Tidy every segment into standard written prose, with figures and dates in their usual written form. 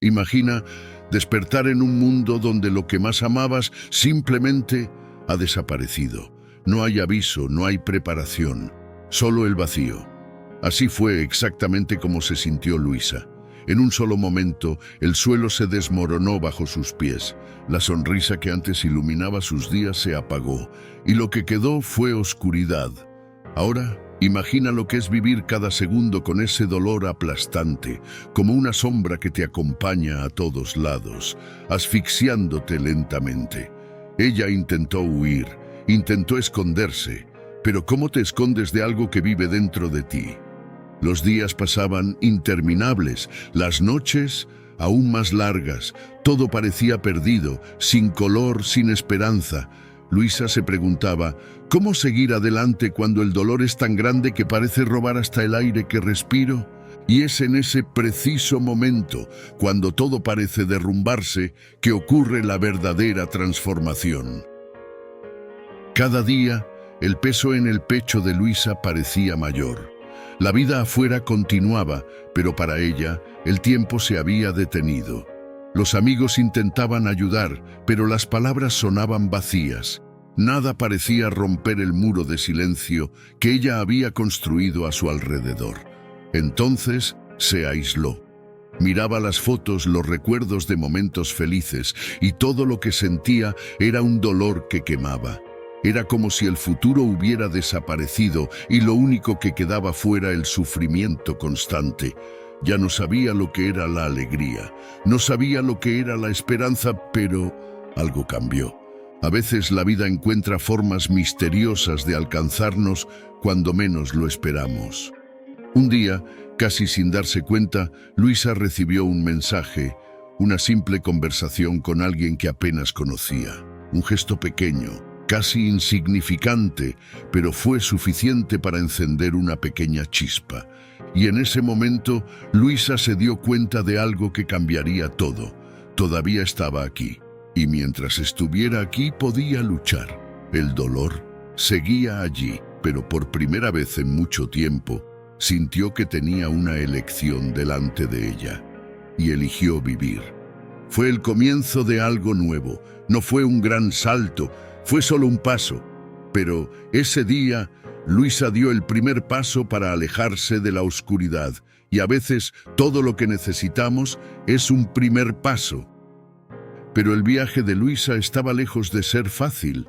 Imagina despertar en un mundo donde lo que más amabas simplemente ha desaparecido. No hay aviso, no hay preparación, solo el vacío. Así fue exactamente como se sintió Luisa. En un solo momento, el suelo se desmoronó bajo sus pies. La sonrisa que antes iluminaba sus días se apagó, y lo que quedó fue oscuridad. Ahora, imagina lo que es vivir cada segundo con ese dolor aplastante, como una sombra que te acompaña a todos lados, asfixiándote lentamente. Ella intentó huir, intentó esconderse, pero ¿cómo te escondes de algo que vive dentro de ti? Los días pasaban interminables, las noches aún más largas, todo parecía perdido, sin color, sin esperanza. Luisa se preguntaba, ¿cómo seguir adelante cuando el dolor es tan grande que parece robar hasta el aire que respiro? Y es en ese preciso momento, cuando todo parece derrumbarse, que ocurre la verdadera transformación. Cada día, el peso en el pecho de Luisa parecía mayor. La vida afuera continuaba, pero para ella, el tiempo se había detenido. Los amigos intentaban ayudar, pero las palabras sonaban vacías. Nada parecía romper el muro de silencio que ella había construido a su alrededor. Entonces se aisló. Miraba las fotos, los recuerdos de momentos felices, y todo lo que sentía era un dolor que quemaba. Era como si el futuro hubiera desaparecido y lo único que quedaba fuera el sufrimiento constante. Ya no sabía lo que era la alegría, no sabía lo que era la esperanza, pero algo cambió. A veces la vida encuentra formas misteriosas de alcanzarnos cuando menos lo esperamos. Un día, casi sin darse cuenta, Luisa recibió un mensaje, una simple conversación con alguien que apenas conocía. Un gesto pequeño, casi insignificante, pero fue suficiente para encender una pequeña chispa. Y en ese momento, Luisa se dio cuenta de algo que cambiaría todo. Todavía estaba aquí, y mientras estuviera aquí podía luchar. El dolor seguía allí, pero por primera vez en mucho tiempo, sintió que tenía una elección delante de ella, y eligió vivir. Fue el comienzo de algo nuevo, no fue un gran salto, fue solo un paso, pero ese día Luisa dio el primer paso para alejarse de la oscuridad, y a veces todo lo que necesitamos es un primer paso. Pero el viaje de Luisa estaba lejos de ser fácil.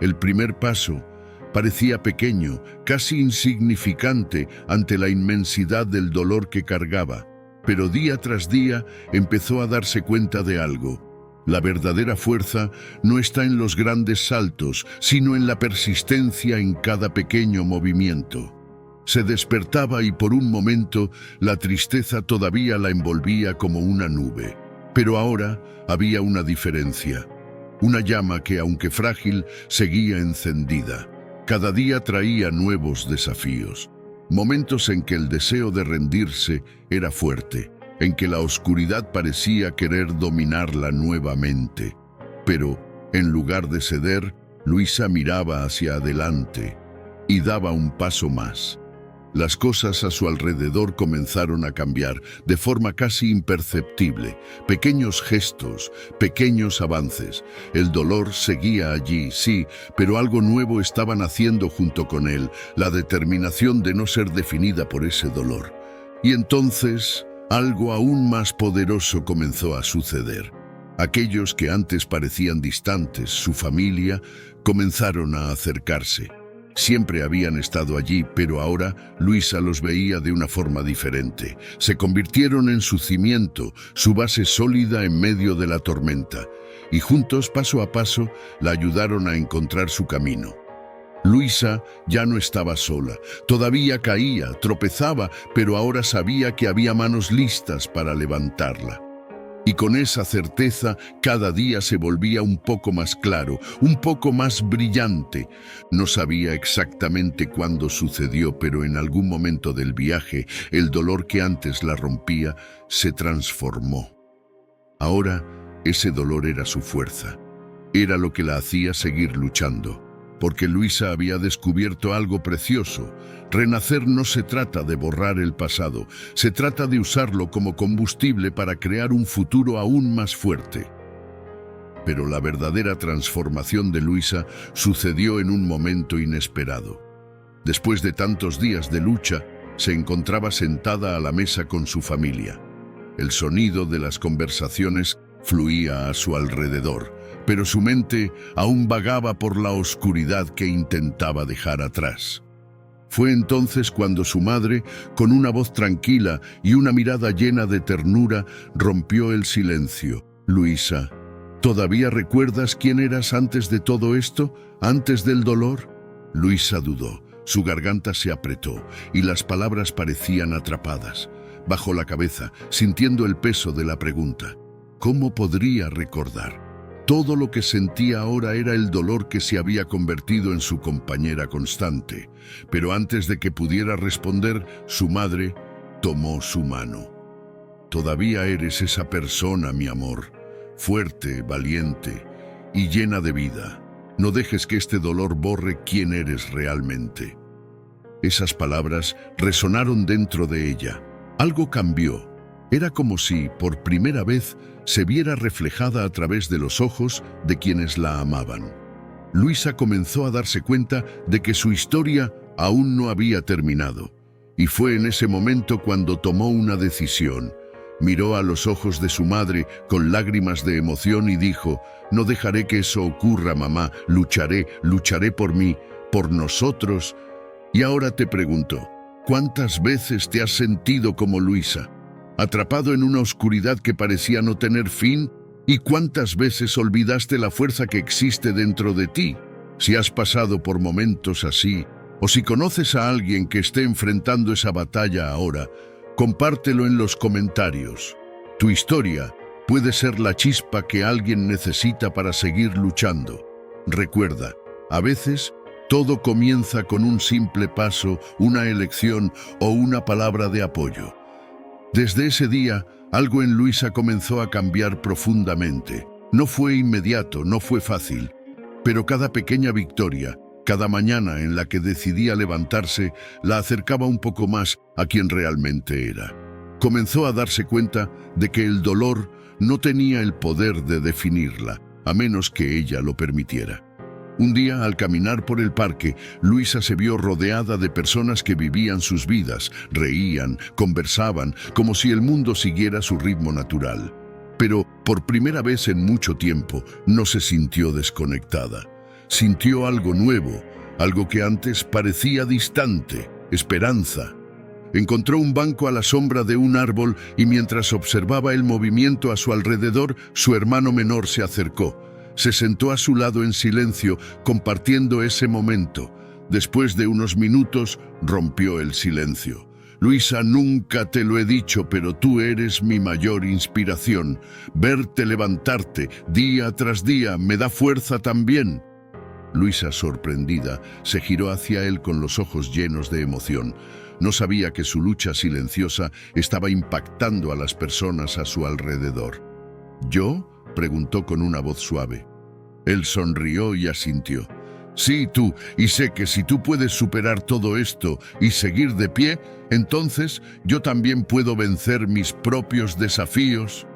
El primer paso parecía pequeño, casi insignificante ante la inmensidad del dolor que cargaba, pero día tras día empezó a darse cuenta de algo. La verdadera fuerza no está en los grandes saltos, sino en la persistencia en cada pequeño movimiento. Se despertaba y por un momento la tristeza todavía la envolvía como una nube. Pero ahora había una diferencia, una llama que, aunque frágil, seguía encendida. Cada día traía nuevos desafíos, momentos en que el deseo de rendirse era fuerte, en que la oscuridad parecía querer dominarla nuevamente. Pero, en lugar de ceder, Luisa miraba hacia adelante y daba un paso más. Las cosas a su alrededor comenzaron a cambiar de forma casi imperceptible. Pequeños gestos, pequeños avances. El dolor seguía allí, sí, pero algo nuevo estaba naciendo junto con él, la determinación de no ser definida por ese dolor. Y entonces, algo aún más poderoso comenzó a suceder. Aquellos que antes parecían distantes, su familia, comenzaron a acercarse. Siempre habían estado allí, pero ahora Luisa los veía de una forma diferente. Se convirtieron en su cimiento, su base sólida en medio de la tormenta, y juntos, paso a paso, la ayudaron a encontrar su camino. Luisa ya no estaba sola, todavía caía, tropezaba, pero ahora sabía que había manos listas para levantarla. Y con esa certeza, cada día se volvía un poco más claro, un poco más brillante. No sabía exactamente cuándo sucedió, pero en algún momento del viaje, el dolor que antes la rompía se transformó. Ahora, ese dolor era su fuerza. Era lo que la hacía seguir luchando. porque Luisa había descubierto algo precioso. Renacer no se trata de borrar el pasado, se trata de usarlo como combustible para crear un futuro aún más fuerte. Pero la verdadera transformación de Luisa sucedió en un momento inesperado. Después de tantos días de lucha, se encontraba sentada a la mesa con su familia. El sonido de las conversaciones fluía a su alrededor, pero su mente aún vagaba por la oscuridad que intentaba dejar atrás. Fue entonces cuando su madre, con una voz tranquila y una mirada llena de ternura, rompió el silencio. «Luisa, ¿todavía recuerdas quién eras antes de todo esto? ¿Antes del dolor?» Luisa dudó. Su garganta se apretó y las palabras parecían atrapadas. Bajó la cabeza, sintiendo el peso de la pregunta. ¿Cómo podría recordar? Todo lo que sentía ahora era el dolor que se había convertido en su compañera constante. Pero antes de que pudiera responder, su madre tomó su mano. «Todavía eres esa persona, mi amor, fuerte, valiente y llena de vida. No dejes que este dolor borre quién eres realmente». Esas palabras resonaron dentro de ella. Algo cambió. Era como si, por primera vez, se viera reflejada a través de los ojos de quienes la amaban. Luisa comenzó a darse cuenta de que su historia aún no había terminado. Y fue en ese momento cuando tomó una decisión. Miró a los ojos de su madre con lágrimas de emoción y dijo: «No dejaré que eso ocurra, mamá. Lucharé por mí, por nosotros». Y ahora te pregunto, ¿cuántas veces te has sentido como Luisa, atrapado en una oscuridad que parecía no tener fin? ¿Y cuántas veces olvidaste la fuerza que existe dentro de ti? Si has pasado por momentos así, o si conoces a alguien que esté enfrentando esa batalla ahora, compártelo en los comentarios. Tu historia puede ser la chispa que alguien necesita para seguir luchando. Recuerda, a veces todo comienza con un simple paso, una elección o una palabra de apoyo. Desde ese día, algo en Luisa comenzó a cambiar profundamente. No fue inmediato, no fue fácil, pero cada pequeña victoria, cada mañana en la que decidía levantarse, la acercaba un poco más a quien realmente era. Comenzó a darse cuenta de que el dolor no tenía el poder de definirla, a menos que ella lo permitiera. Un día, al caminar por el parque, Luisa se vio rodeada de personas que vivían sus vidas, reían, conversaban, como si el mundo siguiera su ritmo natural. Pero, por primera vez en mucho tiempo, no se sintió desconectada. Sintió algo nuevo, algo que antes parecía distante: esperanza. Encontró un banco a la sombra de un árbol y mientras observaba el movimiento a su alrededor, su hermano menor se acercó. Se sentó a su lado en silencio, compartiendo ese momento. Después de unos minutos, rompió el silencio. «Luisa, nunca te lo he dicho, pero tú eres mi mayor inspiración. Verte levantarte día tras día me da fuerza también». Luisa, sorprendida, se giró hacia él con los ojos llenos de emoción. No sabía que su lucha silenciosa estaba impactando a las personas a su alrededor. «¿Yo?», preguntó con una voz suave. Él sonrió y asintió. «Sí, tú, y sé que si tú puedes superar todo esto y seguir de pie, entonces yo también puedo vencer mis propios desafíos».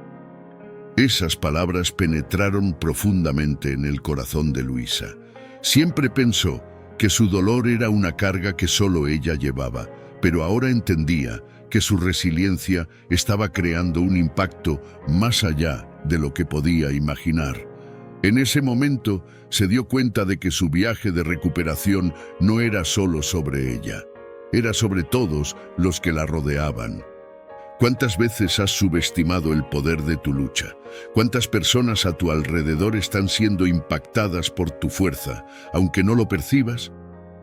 Esas palabras penetraron profundamente en el corazón de Luisa. Siempre pensó que su dolor era una carga que solo ella llevaba, pero ahora entendía que su resiliencia estaba creando un impacto más allá de lo que podía imaginar. En ese momento se dio cuenta de que su viaje de recuperación no era solo sobre ella, era sobre todos los que la rodeaban. ¿Cuántas veces has subestimado el poder de tu lucha? ¿Cuántas personas a tu alrededor están siendo impactadas por tu fuerza, aunque no lo percibas?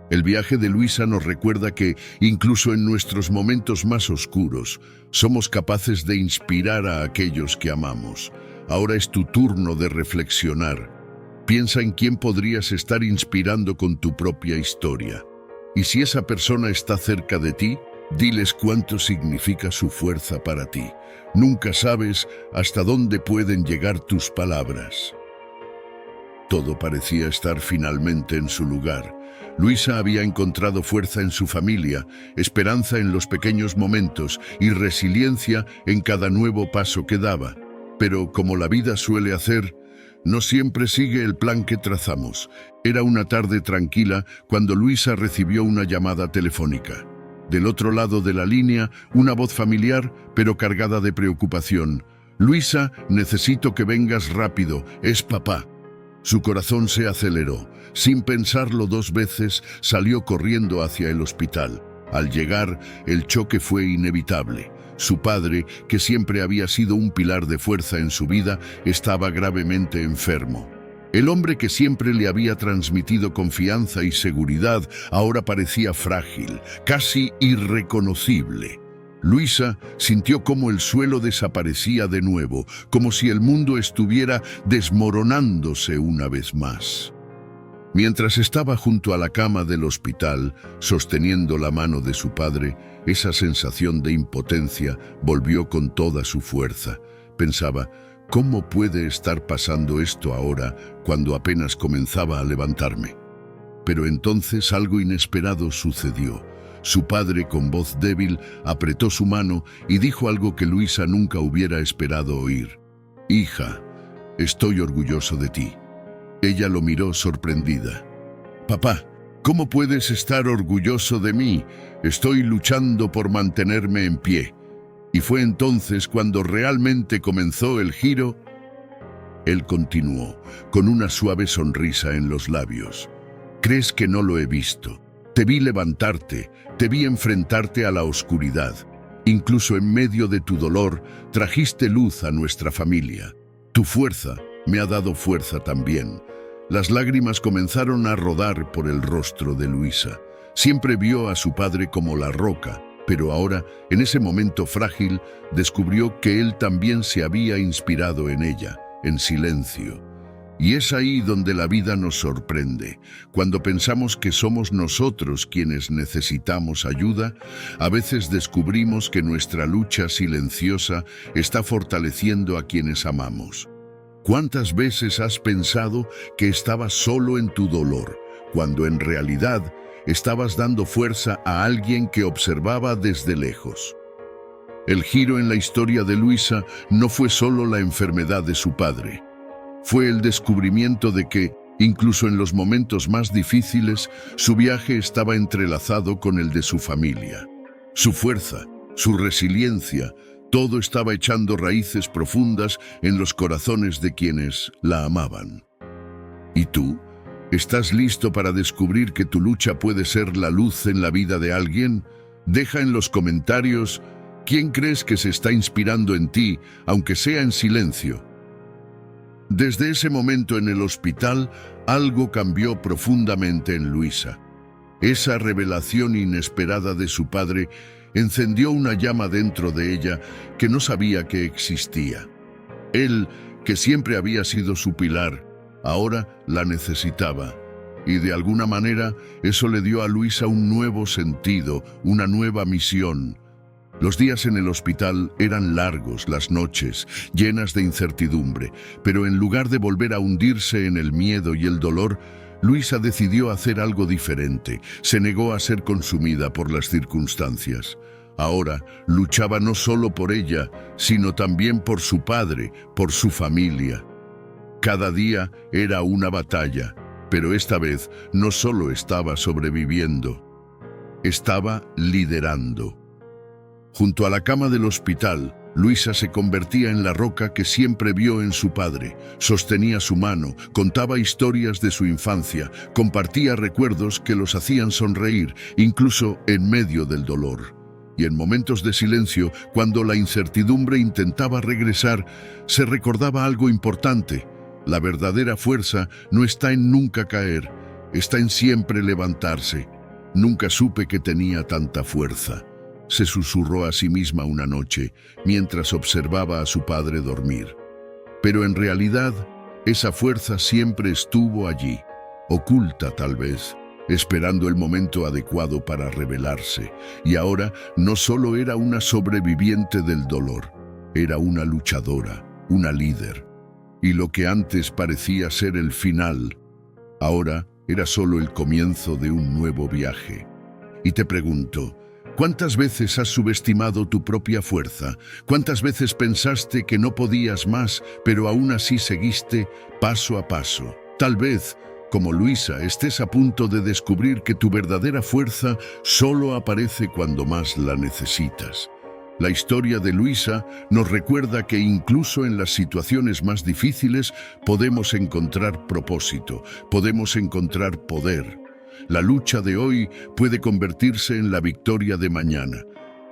El viaje de Luisa nos recuerda que, incluso en nuestros momentos más oscuros, somos capaces de inspirar a aquellos que amamos. Ahora es tu turno de reflexionar. Piensa en quién podrías estar inspirando con tu propia historia. Y si esa persona está cerca de ti, diles cuánto significa su fuerza para ti. Nunca sabes hasta dónde pueden llegar tus palabras. Todo parecía estar finalmente en su lugar. Luisa había encontrado fuerza en su familia, esperanza en los pequeños momentos y resiliencia en cada nuevo paso que daba. Pero, como la vida suele hacer, no siempre sigue el plan que trazamos. Era una tarde tranquila cuando Luisa recibió una llamada telefónica. Del otro lado de la línea, una voz familiar, pero cargada de preocupación. «Luisa, necesito que vengas rápido, es papá». Su corazón se aceleró. Sin pensarlo dos veces, salió corriendo hacia el hospital. Al llegar, el choque fue inevitable. Su padre, que siempre había sido un pilar de fuerza en su vida, estaba gravemente enfermo. El hombre que siempre le había transmitido confianza y seguridad ahora parecía frágil, casi irreconocible. Luisa sintió cómo el suelo desaparecía de nuevo, como si el mundo estuviera desmoronándose una vez más. Mientras estaba junto a la cama del hospital, sosteniendo la mano de su padre, esa sensación de impotencia volvió con toda su fuerza. Pensaba, ¿cómo puede estar pasando esto ahora cuando apenas comenzaba a levantarme? Pero entonces algo inesperado sucedió. Su padre, con voz débil, apretó su mano y dijo algo que Luisa nunca hubiera esperado oír. «Hija, estoy orgulloso de ti». Ella lo miró sorprendida. «Papá, ¿cómo puedes estar orgulloso de mí? Estoy luchando por mantenerme en pie». Y fue entonces cuando realmente comenzó el giro. Él continuó, con una suave sonrisa en los labios. «¿Crees que no lo he visto? Te vi levantarte, te vi enfrentarte a la oscuridad. Incluso en medio de tu dolor, trajiste luz a nuestra familia. Tu fuerza me ha dado fuerza también». Las lágrimas comenzaron a rodar por el rostro de Luisa. Siempre vio a su padre como la roca, pero ahora, en ese momento frágil, descubrió que él también se había inspirado en ella, en silencio. Y es ahí donde la vida nos sorprende. Cuando pensamos que somos nosotros quienes necesitamos ayuda, a veces descubrimos que nuestra lucha silenciosa está fortaleciendo a quienes amamos. ¿Cuántas veces has pensado que estabas solo en tu dolor, cuando en realidad estabas dando fuerza a alguien que observaba desde lejos? El giro en la historia de Luisa no fue solo la enfermedad de su padre. Fue el descubrimiento de que, incluso en los momentos más difíciles, su viaje estaba entrelazado con el de su familia. Su fuerza, su resiliencia, todo estaba echando raíces profundas en los corazones de quienes la amaban. ¿Y tú? ¿Estás listo para descubrir que tu lucha puede ser la luz en la vida de alguien? Deja en los comentarios quién crees que se está inspirando en ti, aunque sea en silencio. Desde ese momento en el hospital, algo cambió profundamente en Luisa. Esa revelación inesperada de su padre encendió una llama dentro de ella que no sabía que existía. Él, que siempre había sido su pilar, ahora la necesitaba. Y de alguna manera eso le dio a Luisa un nuevo sentido, una nueva misión. Los días en el hospital eran largos, las noches, llenas de incertidumbre, pero en lugar de volver a hundirse en el miedo y el dolor, Luisa decidió hacer algo diferente. Se negó a ser consumida por las circunstancias. Ahora luchaba no solo por ella, sino también por su padre, por su familia. Cada día era una batalla, pero esta vez no solo estaba sobreviviendo, estaba liderando. Junto a la cama del hospital, Luisa se convertía en la roca que siempre vio en su padre. Sostenía su mano, contaba historias de su infancia, compartía recuerdos que los hacían sonreír, incluso en medio del dolor. Y en momentos de silencio, cuando la incertidumbre intentaba regresar, se recordaba algo importante. La verdadera fuerza no está en nunca caer, está en siempre levantarse. Nunca supe que tenía tanta fuerza, se susurró a sí misma una noche, mientras observaba a su padre dormir. Pero en realidad, esa fuerza siempre estuvo allí, oculta tal vez, esperando el momento adecuado para revelarse. Y ahora no solo era una sobreviviente del dolor, era una luchadora, una líder. Y lo que antes parecía ser el final, ahora era solo el comienzo de un nuevo viaje. Y te pregunto, ¿cuántas veces has subestimado tu propia fuerza? ¿Cuántas veces pensaste que no podías más, pero aún así seguiste paso a paso? Tal vez, como Luisa, estés a punto de descubrir que tu verdadera fuerza solo aparece cuando más la necesitas. La historia de Luisa nos recuerda que incluso en las situaciones más difíciles podemos encontrar propósito, podemos encontrar poder. La lucha de hoy puede convertirse en la victoria de mañana,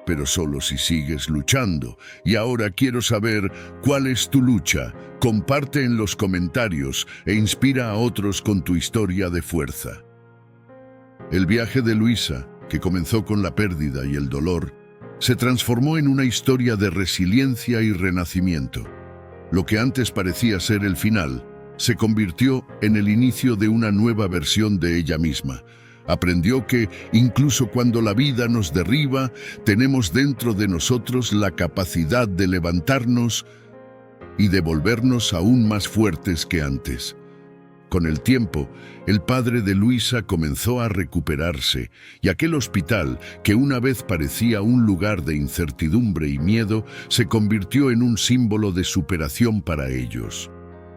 pero solo si sigues luchando. Y ahora quiero saber cuál es tu lucha. Comparte en los comentarios e inspira a otros con tu historia de fuerza. El viaje de Luisa, que comenzó con la pérdida y el dolor, se transformó en una historia de resiliencia y renacimiento. Lo que antes parecía ser el final, se convirtió en el inicio de una nueva versión de ella misma. Aprendió que, incluso cuando la vida nos derriba, tenemos dentro de nosotros la capacidad de levantarnos y de volvernos aún más fuertes que antes. Con el tiempo, el padre de Luisa comenzó a recuperarse, y aquel hospital, que una vez parecía un lugar de incertidumbre y miedo, se convirtió en un símbolo de superación para ellos.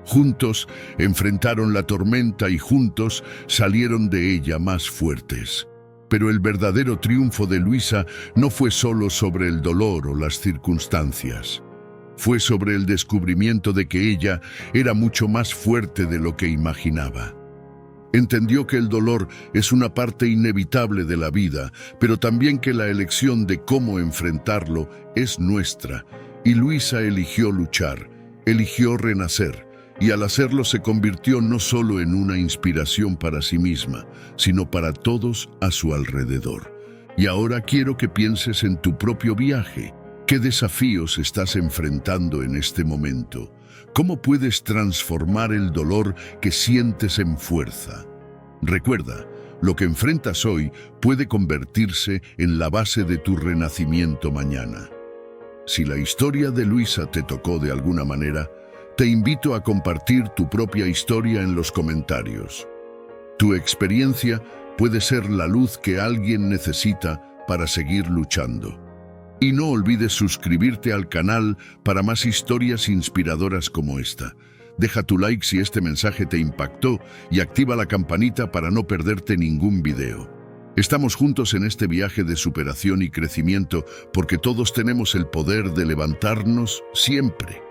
Juntos enfrentaron la tormenta y juntos salieron de ella más fuertes. Pero el verdadero triunfo de Luisa no fue solo sobre el dolor o las circunstancias. Fue sobre el descubrimiento de que ella era mucho más fuerte de lo que imaginaba. Entendió que el dolor es una parte inevitable de la vida, pero también que la elección de cómo enfrentarlo es nuestra. Y Luisa eligió luchar, eligió renacer, y al hacerlo se convirtió no solo en una inspiración para sí misma, sino para todos a su alrededor. Y ahora quiero que pienses en tu propio viaje. ¿Qué desafíos estás enfrentando en este momento? ¿Cómo puedes transformar el dolor que sientes en fuerza? Recuerda, lo que enfrentas hoy puede convertirse en la base de tu renacimiento mañana. Si la historia de Luisa te tocó de alguna manera, te invito a compartir tu propia historia en los comentarios. Tu experiencia puede ser la luz que alguien necesita para seguir luchando. Y no olvides suscribirte al canal para más historias inspiradoras como esta. Deja tu like si este mensaje te impactó y activa la campanita para no perderte ningún video. Estamos juntos en este viaje de superación y crecimiento porque todos tenemos el poder de levantarnos siempre.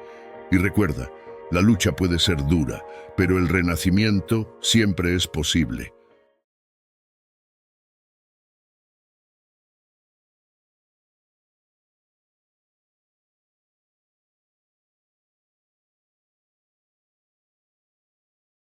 Y recuerda, la lucha puede ser dura, pero el renacimiento siempre es posible.